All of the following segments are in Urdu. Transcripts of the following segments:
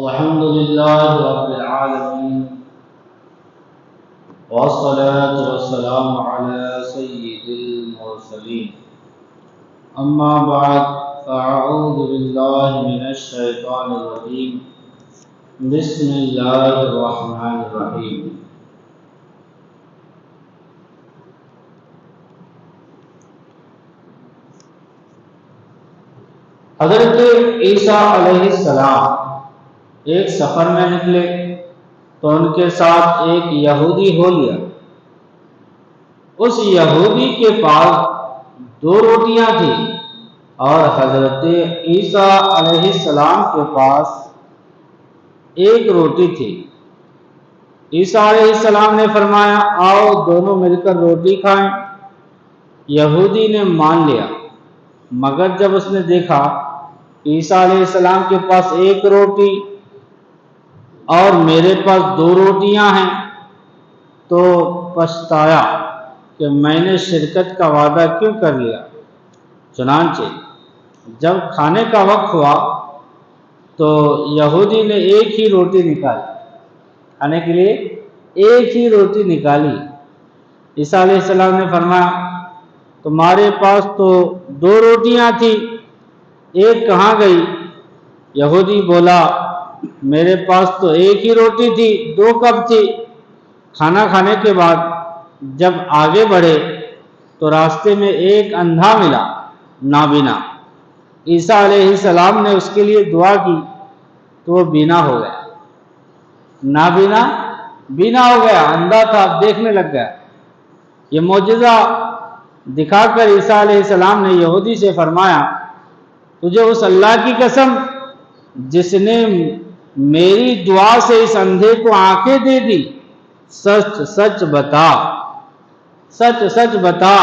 الحمد لله رب العالمين والصلاة والسلام على سيد المرسلين أما بعد فأعوذ بالله من الشيطان الرجيم بسم الله الرحمن الرحيم حضرت عیسیٰ علیہ السلام ایک سفر میں نکلے تو ان کے ساتھ ایک یہودی ہو لیا۔ اس یہودی کے پاس 2 روٹیاں تھیں اور حضرت عیسیٰ علیہ السلام کے پاس 1 روٹی تھی۔ عیسیٰ علیہ السلام نے فرمایا آؤ دونوں مل کر روٹی کھائیں۔ یہودی نے مان لیا، مگر جب اس نے دیکھا عیسیٰ علیہ السلام کے پاس 1 روٹی اور میرے پاس 2 روٹیاں ہیں تو پچھتایا کہ میں نے شرکت کا وعدہ کیوں کر لیا۔ چنانچہ جب کھانے کا وقت ہوا تو یہودی نے 1 ہی روٹی نکالی، کھانے کے لیے 1 ہی روٹی نکالی۔ عیسیٰ علیہ السلام نے فرمایا تمہارے پاس تو 2 روٹیاں تھیں، 1 کہاں گئی؟ یہودی بولا میرے پاس تو 1 ہی روٹی تھی، 2 کب تھی؟ کھانا کھانے کے بعد جب آگے بڑھے تو راستے میں ایک اندھا ملا، نابینا۔ عیسیٰ علیہ السلام نے اس کے لیے دعا کی تو وہ بینا ہو گیا۔ نابینا بینا ہو گیا، اندھا تھا اب دیکھنے لگ گیا۔ یہ معجزہ دکھا کر عیسیٰ علیہ السلام نے یہودی سے فرمایا تجھے اس اللہ کی قسم جس نے میری دعا سے اس اندھے کو آنکھیں دے دی، سچ سچ بتا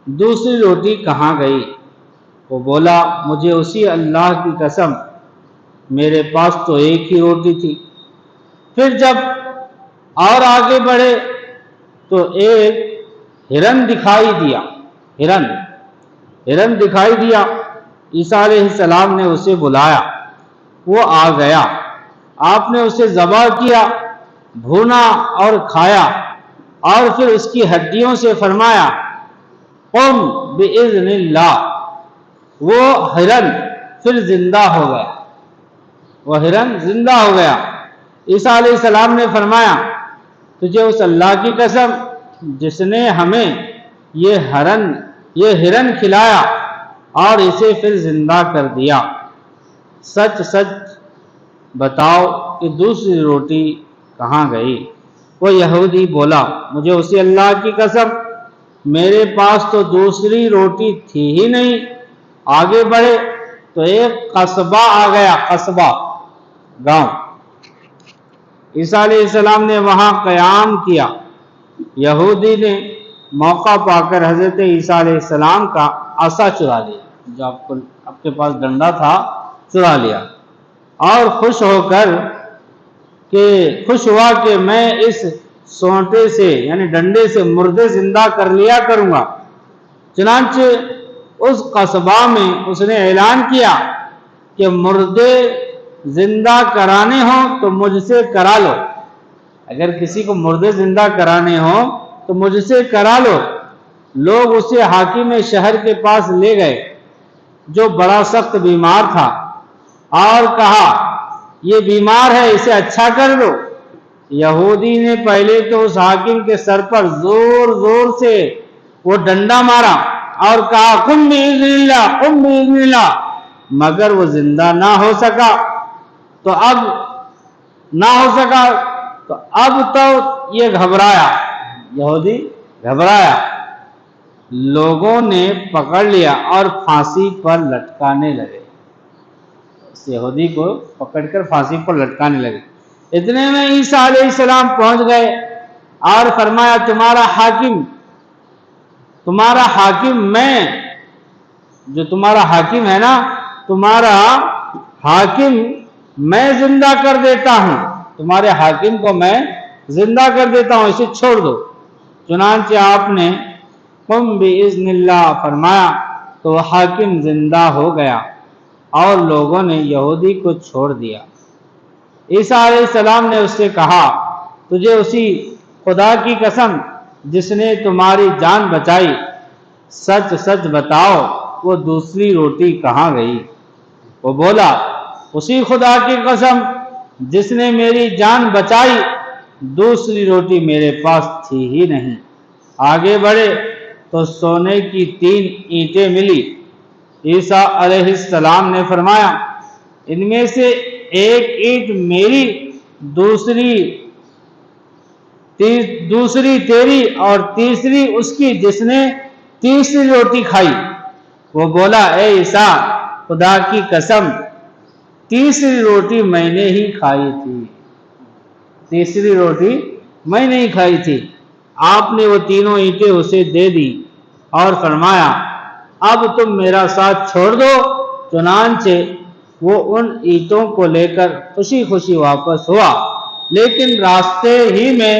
دوسری روٹی کہاں گئی؟ وہ بولا مجھے اسی اللہ کی قسم میرے پاس تو 1 ہی روٹی تھی۔ پھر جب اور آگے بڑھے تو ایک ہرن دکھائی دیا۔ عیسیٰ علیہ السلام نے اسے بلایا، وہ آ گیا۔ آپ نے اسے ذبح کیا، بھونا اور کھایا، اور پھر اس کی ہڈیوں سے فرمایا قم بإذن اللہ۔ وہ ہرن پھر زندہ ہو گیا۔ عیسیٰ علیہ السلام نے فرمایا تجھے اس اللہ کی قسم جس نے ہمیں یہ ہرن کھلایا اور اسے پھر زندہ کر دیا، سچ بتاؤ کہ دوسری روٹی کہاں گئی؟ وہ یہودی بولا مجھے اسی اللہ کی قسم میرے پاس تو دوسری روٹی تھی ہی نہیں۔ آگے بڑھے تو ایک قصبہ آ گیا، گاؤں۔ عیسیٰ علیہ السلام نے وہاں قیام کیا۔ یہودی نے موقع پا کر حضرت عیسیٰ علیہ السلام کا عصا چرا لیا، جو آپ کے پاس ڈنڈا تھا چرا لیا، اور خوش ہوا کہ میں اس سونٹے سے یعنی ڈنڈے سے مردے زندہ کر لیا کروں گا۔ چنانچہ اس قصبہ میں اس نے اعلان کیا کہ مردے زندہ کرانے ہوں تو مجھ سے کرا لو، اگر کسی کو مردے زندہ کرانے ہوں تو مجھ سے کرا لو۔ لوگ اسے حاکم شہر کے پاس لے گئے جو بڑا سخت بیمار تھا، اور کہا یہ بیمار ہے، اسے اچھا کر دو۔ یہودی نے پہلے تو اس حاکم کے سر پر زور سے وہ ڈنڈا مارا اور کہا قم بإذن اللہ، مگر وہ زندہ نہ ہو سکا۔ تو اب تو یہ یہودی گھبرایا، لوگوں نے پکڑ لیا اور پھانسی پر لٹکانے لگے۔ اس یہودی کو پکڑ کر پھانسی پر لٹکانے لگے۔ اتنے میں عیسیٰ علیہ السلام پہنچ گئے اور فرمایا تمہارا حاکم میں، جو تمہارا حاکم ہے نا، تمہارا حاکم میں زندہ کر دیتا ہوں، تمہارے حاکم کو میں زندہ کر دیتا ہوں، اسے چھوڑ دو۔ چنانچہ آپ نے قم بإذن اللہ فرمایا تو حاکم زندہ ہو گیا اور لوگوں نے یہودی کو چھوڑ دیا۔ عیسیٰ علیہ السلام نے اس سے کہا تجھے اسی خدا کی قسم جس نے تمہاری جان بچائی، سچ سچ بتاؤ وہ دوسری روٹی کہاں گئی؟ وہ بولا اسی خدا کی قسم جس نے میری جان بچائی، دوسری روٹی میرے پاس تھی ہی نہیں۔ آگے بڑھے تو سونے کی 3 اینٹیں ملی۔ عیسیٰ علیہ السلام نے فرمایا ان میں سے ایک اینٹ میری، دوسری تیری اور تیسری اس کی جس نے تیسری روٹی کھائی۔ وہ بولا اے عیسیٰ خدا کی قسم تیسری روٹی میں نے ہی کھائی تھی، تیسری روٹی میں نے ہی کھائی تھی۔ آپ نے وہ تینوں اینٹیں اسے دے دی اور فرمایا اب تم میرا ساتھ چھوڑ دو۔ چنانچہ وہ ان اینٹوں کو لے کر خوشی خوشی واپس ہوا، لیکن راستے ہی میں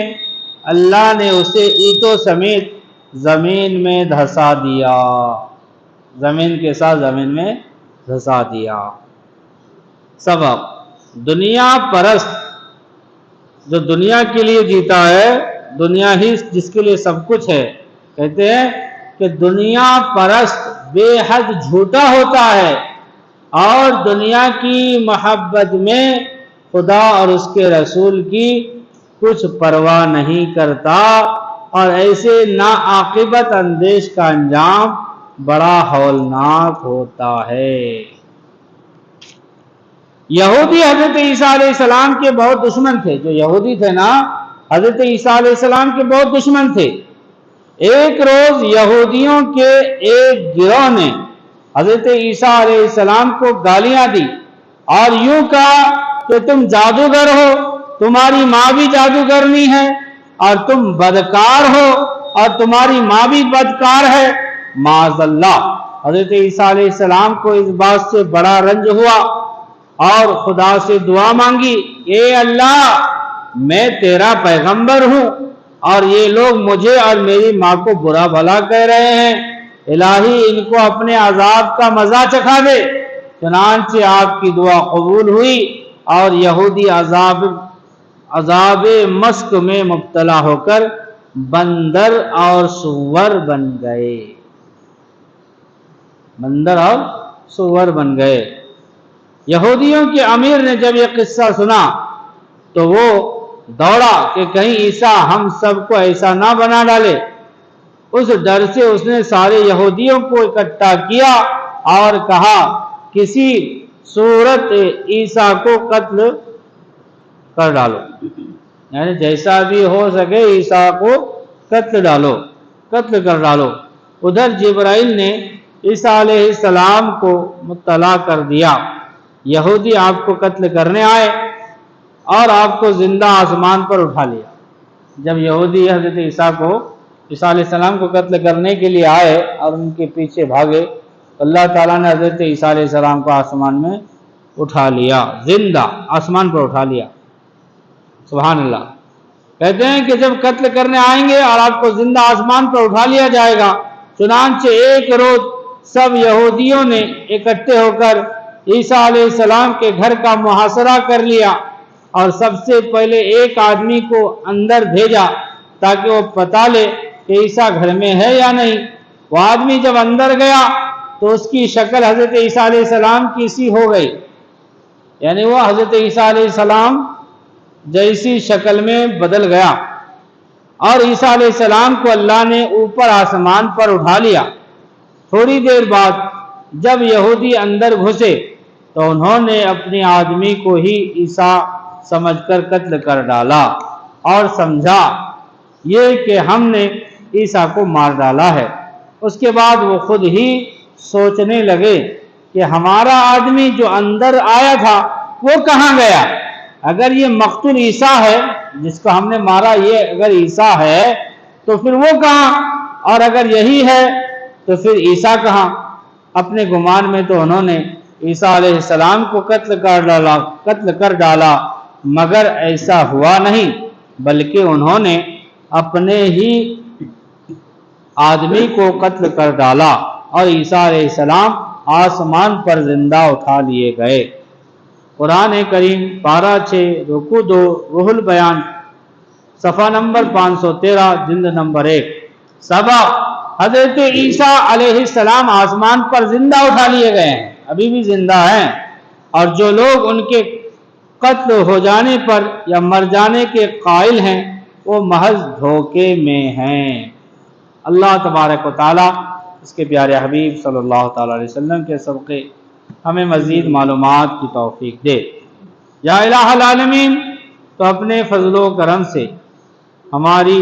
اللہ نے اسے اینٹوں سمیت زمین میں دھسا دیا، زمین کے ساتھ زمین میں دھسا دیا۔ سبق: دنیا پرست جو دنیا کے لیے جیتا ہے، دنیا ہی جس کے لیے سب کچھ ہے، کہتے ہیں کہ دنیا پرست بے حد جھوٹا ہوتا ہے اور دنیا کی محبت میں خدا اور اس کے رسول کی کچھ پرواہ نہیں کرتا، اور ایسے ناعاقبت اندیش کا انجام بڑا ہولناک ہوتا ہے۔ یہودی حضرت عیسیٰ علیہ السلام کے بہت دشمن تھے، جو یہودی تھے نا حضرت عیسیٰ علیہ السلام کے بہت دشمن تھے۔ ایک روز یہودیوں کے ایک گروہ نے حضرت عیسیٰ علیہ السلام کو گالیاں دی اور یوں کہا کہ تم جادوگر ہو، تمہاری ماں بھی جادوگرنی ہے، اور تم بدکار ہو اور تمہاری ماں بھی بدکار ہے۔ معاذ اللہ۔ حضرت عیسیٰ علیہ السلام کو اس بات سے بڑا رنج ہوا اور خدا سے دعا مانگی اے اللہ میں تیرا پیغمبر ہوں اور یہ لوگ مجھے اور میری ماں کو برا بھلا کہہ رہے ہیں، الہی ان کو اپنے عذاب کا مزہ چکھا دے۔ چنانچہ آپ کی دعا قبول ہوئی اور یہودی عذاب مسک میں مبتلا ہو کر بندر اور سور بن گئے، بندر اور سور بن گئے۔ یہودیوں کے امیر نے جب یہ قصہ سنا تو وہ دوڑا کہ کہیں عیسیٰ ہم سب کو ایسا نہ بنا ڈالے۔ اس ڈر سے اس نے سارے یہودیوں کو اکٹھا کیا اور کہا کسی صورت عیسیٰ کو قتل کر ڈالو، یعنی جیسا بھی ہو سکے عیسیٰ کو قتل کر ڈالو۔ ادھر جبرائیل نے عیسیٰ علیہ السلام کو مطلع کر دیا، یہودی آپ کو قتل کرنے آئے اور آپ کو زندہ آسمان پر اٹھا لیا۔ جب یہودی حضرت عیسیٰ علیہ السلام کو قتل کرنے کے لیے آئے اور ان کے پیچھے بھاگے، اللہ تعالیٰ نے حضرت عیسیٰ علیہ السلام کو آسمان میں اٹھا لیا، زندہ آسمان پر اٹھا لیا۔ سبحان اللہ۔ کہتے ہیں کہ جب قتل کرنے آئیں گے اور آپ کو زندہ آسمان پر اٹھا لیا جائے گا، چنانچہ ایک روز سب یہودیوں نے اکٹھے ہو کر عیسیٰ علیہ السلام کے گھر کا محاصرہ کر لیا اور سب سے پہلے ایک آدمی کو اندر بھیجا تاکہ وہ پتا لے کہ عیسیٰ گھر میں ہے یا نہیں۔ وہ آدمی جب اندر گیا تو اس کی شکل حضرت عیسیٰ علیہ السلام کی سی ہو گئی، یعنی وہ حضرت عیسیٰ علیہ السلام جیسی شکل میں بدل گیا، اور عیسیٰ علیہ السلام کو اللہ نے اوپر آسمان پر اٹھا لیا۔ تھوڑی دیر بعد جب یہودی اندر گھسے تو انہوں نے اپنے آدمی کو ہی عیسیٰ سمجھ کر قتل کر ڈالا اور سمجھا یہ کہ ہم نے عیسیٰ کو مار ڈالا ہے۔ اس کے بعد وہ خود ہی سوچنے لگے کہ ہمارا آدمی جو اندر آیا تھا وہ کہاں گیا؟ اگر یہ مقتول عیسیٰ ہے جس کو ہم نے مارا، یہ اگر عیسیٰ ہے تو پھر وہ کہاں، اور اگر یہی ہے تو پھر عیسیٰ کہاں؟ اپنے گمان میں تو انہوں نے عیسیٰ علیہ السلام کو قتل کر ڈالا، مگر ایسا ہوا نہیں، بلکہ انہوں نے اپنے ہی آدمی کو قتل کر ڈالا اور عیسیٰ علیہ السلام آسمان پر زندہ اٹھا لیے گئے۔ قرآن کریم پارہ 6 رکوع 2 روح البیان صفحہ نمبر 513 جلد نمبر 1۔ سبق، حضرت عیسیٰ علیہ السلام آسمان پر زندہ اٹھا لیے گئے ہیں، ابھی بھی زندہ ہیں، اور جو لوگ ان کے قتل ہو جانے پر یا مر جانے کے قائل ہیں وہ محض دھوکے میں ہیں۔ اللہ تبارک و تعالی اس کے پیارے حبیب صلی اللہ تعالی علیہ وسلم کے صدقے ہمیں مزید معلومات کی توفیق دے۔ یا الہ العالمین، تو اپنے فضل و کرم سے ہماری